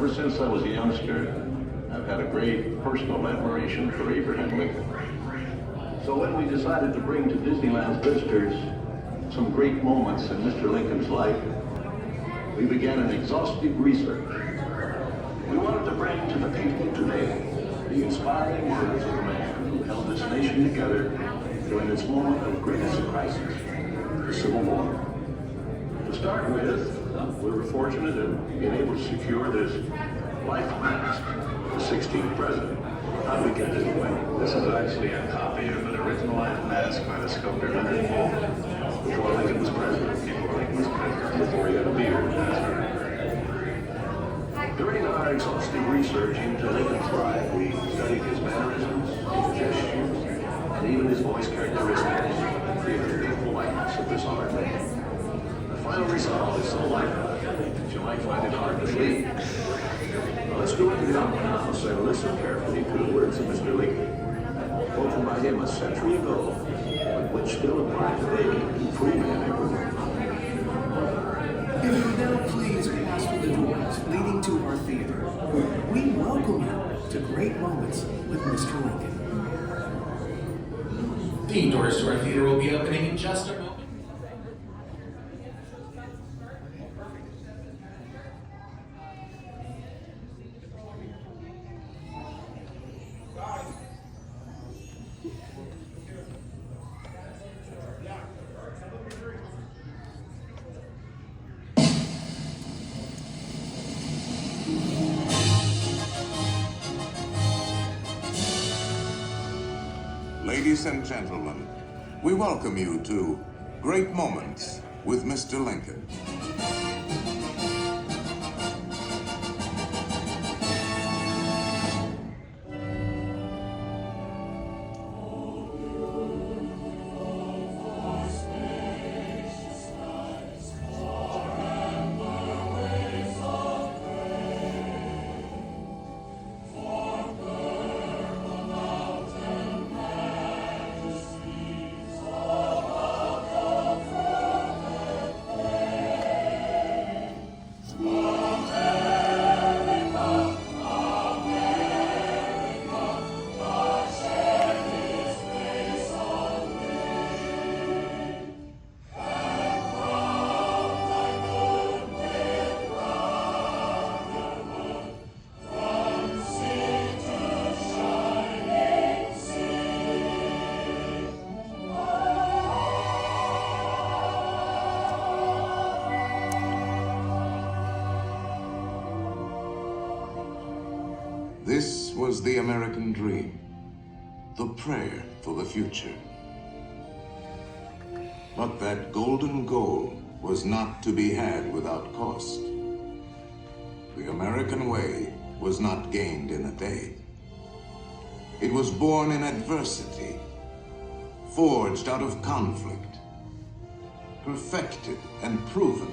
Ever since I was a youngster, I've had a great personal admiration for Abraham Lincoln. So when we decided to bring to Disneyland's visitors some great moments in Mr. Lincoln's life, we began an exhaustive research. We wanted to bring to the people today the inspiring words of the man who held this nation together during its moment of greatest crisis, the Civil War. To start with, we were fortunate in being able to secure this life mask, the 16th president. How did we get this way? This is actually a copy of an original life mask by the sculptor Leonard Walt. Before Lincoln was president, before Lincoln was president, before he had a beard. During our exhaustive research into Lincoln's life, we studied his mannerisms, his gestures, and even his voice characteristics, and created the likeness of this art. The final result is so lifelike that you might find it hard to believe. Now let's go into the opera house and listen carefully to the words of Mr. Lincoln, spoken by him a century ago, but which still apply today to free men everywhere. If you now please pass through the doors leading to our theater, we welcome you to Great Moments with Mr. Lincoln. The doors to our theater will be opening in just a moment. Ladies and gentlemen, we welcome you to Great Moments with Mr. Lincoln. This was the American dream, the prayer for the future. But that golden goal was not to be had without cost. The American way was not gained in a day. It was born in adversity, forged out of conflict, perfected and proven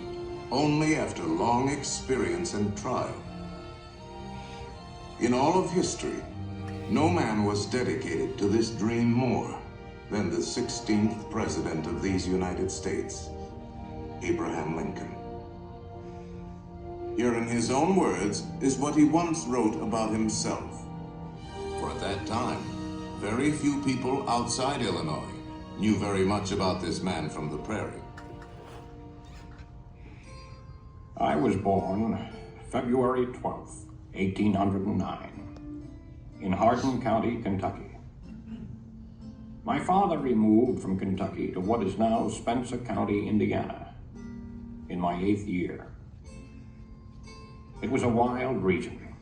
only after long experience and trial. In all of history, no man was dedicated to this dream more than the 16th president of these United States, Abraham Lincoln. Here in his own words is what he once wrote about himself. For at that time, very few people outside Illinois knew very much about this man from the prairie. I was born February 12th, 1809, in Hardin County, Kentucky. My father removed from Kentucky to what is now Spencer County, Indiana, in my 8th year. It was a wild region,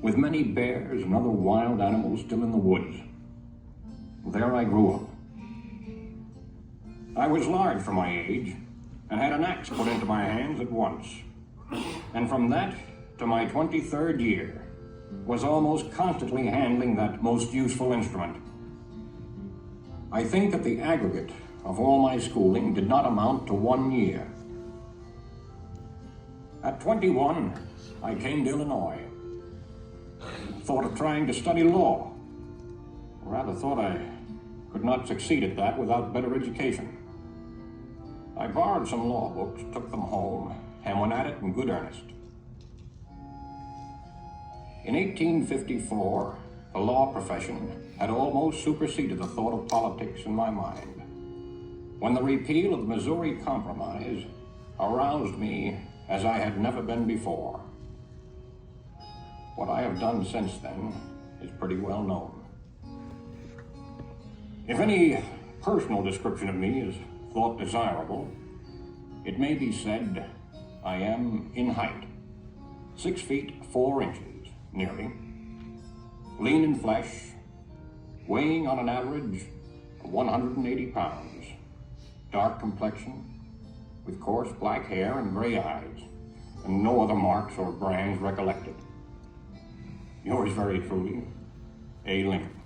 with many bears and other wild animals still in the woods. There I grew up. I was large for my age, and had an axe put into my hands at once. And from that to my 23rd year, was almost constantly handling that most useful instrument. I think that the aggregate of all my schooling did not amount to 1 year. At 21, I came to Illinois. Thought of trying to study law. Rather thought I could not succeed at that without better education. I borrowed some law books, took them home, and went at it in good earnest. In 1854, the law profession had almost superseded the thought of politics in my mind, when the repeal of the Missouri Compromise aroused me as I had never been before. What I have done since then is pretty well known. If any personal description of me is thought desirable, it may be said I am in height, 6 feet 4 inches, nearly, lean in flesh, weighing on an average of 180 pounds, dark complexion, with coarse black hair and gray eyes, and no other marks or brands recollected. Yours very truly, A. Lincoln.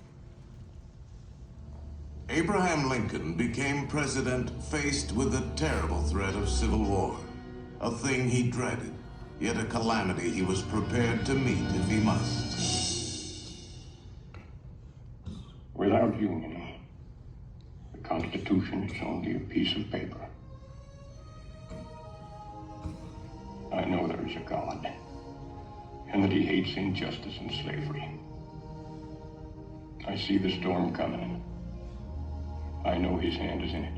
Abraham Lincoln became president faced with the terrible threat of civil war, a thing he dreaded, yet a calamity he was prepared to meet if he must. Without union, the Constitution is only a piece of paper. I know there is a God, and that he hates injustice and slavery. I see the storm coming. I know his hand is in it.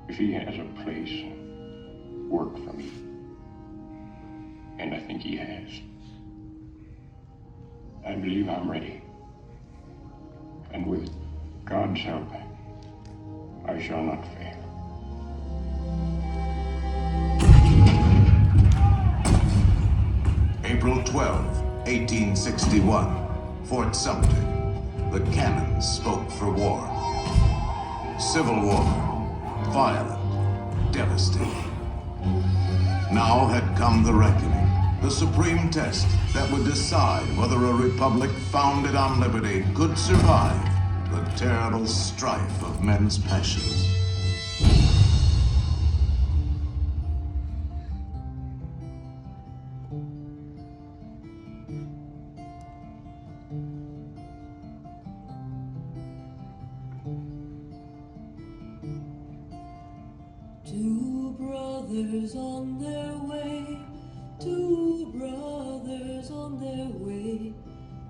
If he has a place, work for me. And I think he has. I believe I'm ready. And with God's help, I shall not fail. April 12, 1861, Fort Sumter. The cannons spoke for war. Civil war, violent, devastating. Now had come the reckoning, the supreme test that would decide whether a republic founded on liberty could survive the terrible strife of men's passions. Two brothers on their way, two brothers on their way,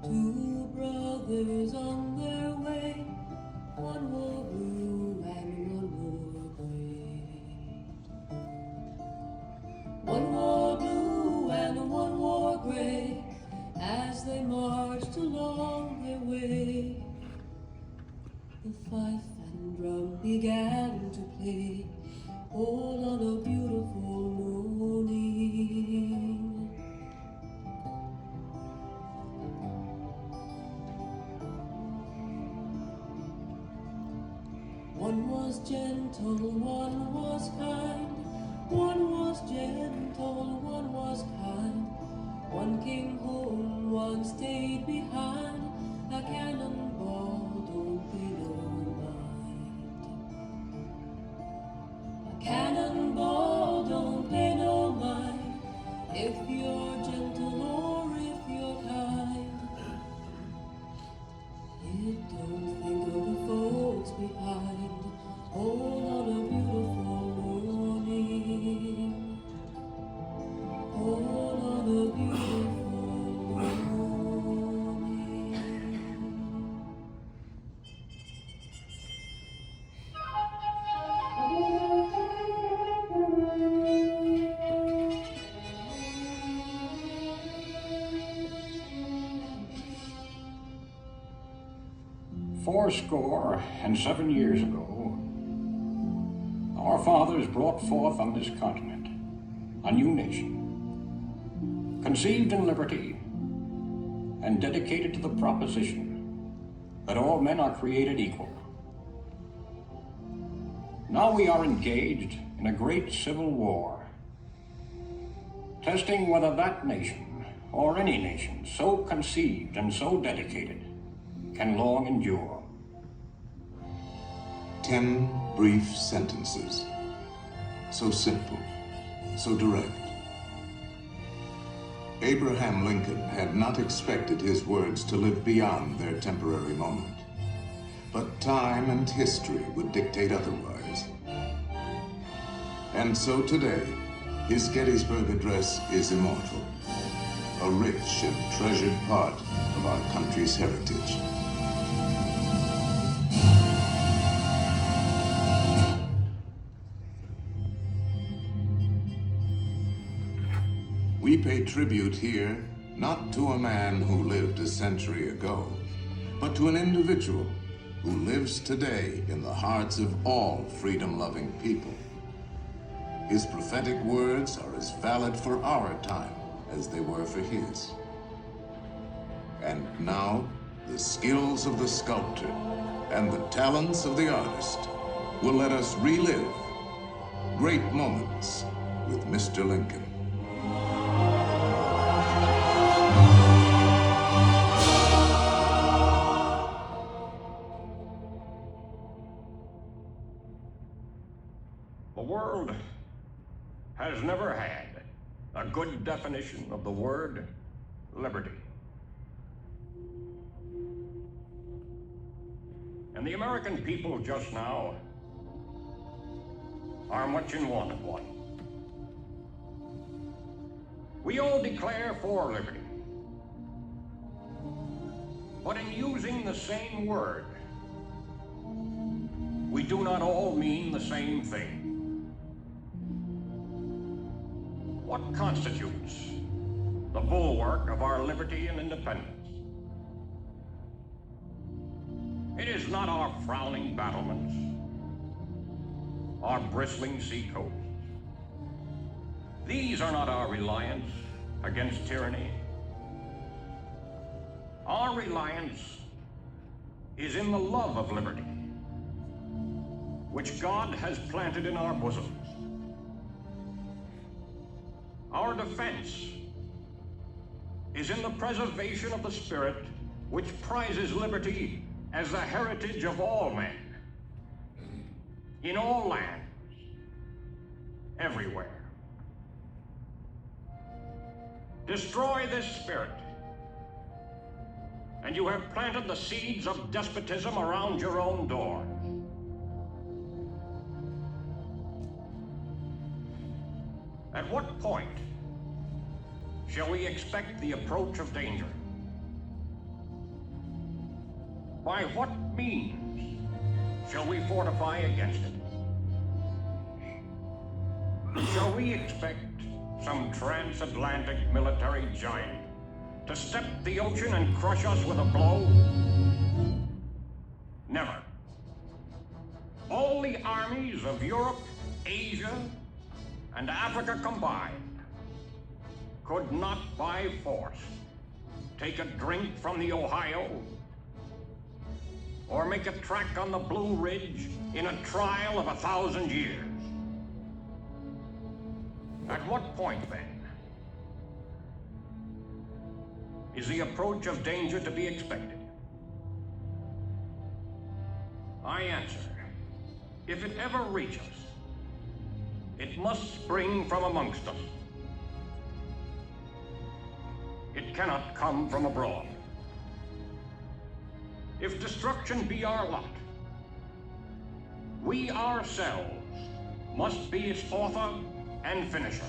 two brothers on their way, one more blue and one more gray. One more blue and one more gray, as they marched along their way. The fife and drum began to play, all on a beautiful morning. One was gentle, one was kind. One was gentle, one was kind. One came home, one stayed behind. A cannonball don't pay no mind. A cannonball don't pay no mind, if you're gentle or if you're kind. It don't think of the folks behind, all on a beautiful morning. All on a beautiful morning. 47 years ago, our fathers brought forth on this continent a new nation, conceived in liberty and dedicated to the proposition that all men are created equal. Now we are engaged in a great civil war, testing whether that nation, or any nation so conceived and so dedicated, can long endure. 10 brief sentences, so simple, so direct. Abraham Lincoln had not expected his words to live beyond their temporary moment, but time and history would dictate otherwise. And so today, his Gettysburg Address is immortal, a rich and treasured part of our country's heritage. We pay tribute here not to a man who lived a century ago, but to an individual who lives today in the hearts of all freedom-loving people. His prophetic words are as valid for our time as they were for his. And now, the skills of the sculptor and the talents of the artist will let us relive great moments with Mr. Lincoln. The world has never had a good definition of the word liberty. And the American people just now are much in want of one. We all declare for liberty, but in using the same word, we do not all mean the same thing. What constitutes the bulwark of our liberty and independence? It is not our frowning battlements, our bristling seacoasts. These are not our reliance against tyranny. Our reliance is in the love of liberty, which God has planted in our bosoms. Our defense is in the preservation of the spirit which prizes liberty as the heritage of all men, in all lands, everywhere. Destroy this spirit, and you have planted the seeds of despotism around your own door. At what point shall we expect the approach of danger? By what means shall we fortify against it? Shall we expect some transatlantic military giant to step the ocean and crush us with a blow? Never. All the armies of Europe, Asia, and Africa combined could not by force take a drink from the Ohio or make a track on the Blue Ridge in a trial of 1,000 years. At what point, then, is the approach of danger to be expected? I answer, if it ever reaches us, it must spring from amongst us. It cannot come from abroad. If destruction be our lot, we ourselves must be its author and finisher.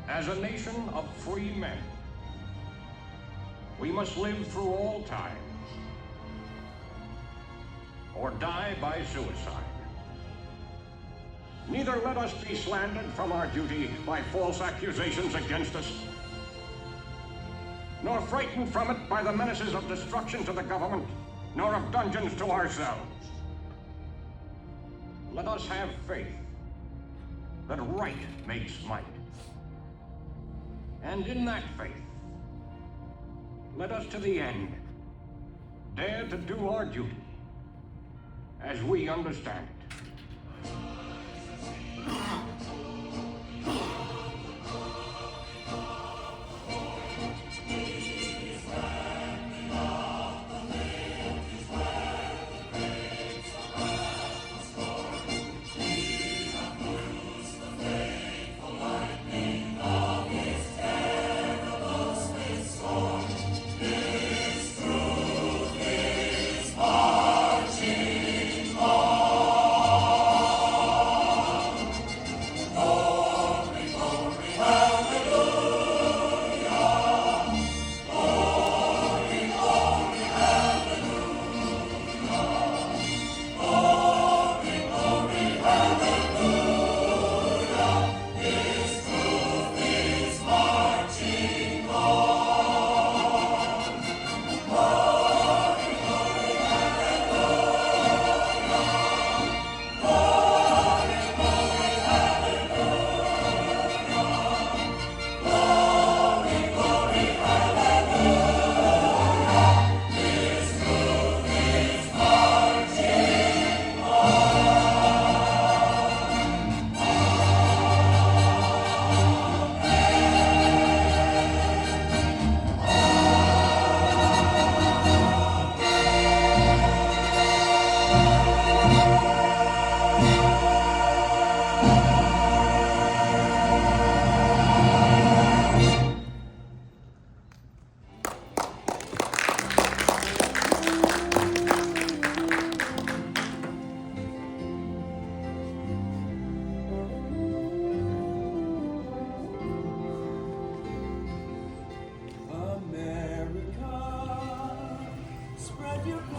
As a nation of free men, we must live through all times or die by suicide. Neither let us be slandered from our duty by false accusations against us, nor frightened from it by the menaces of destruction to the government, nor of dungeons to ourselves. Let us have faith that right makes might. And in that faith, let us to the end dare to do our duty as we understand it. Marching on. of your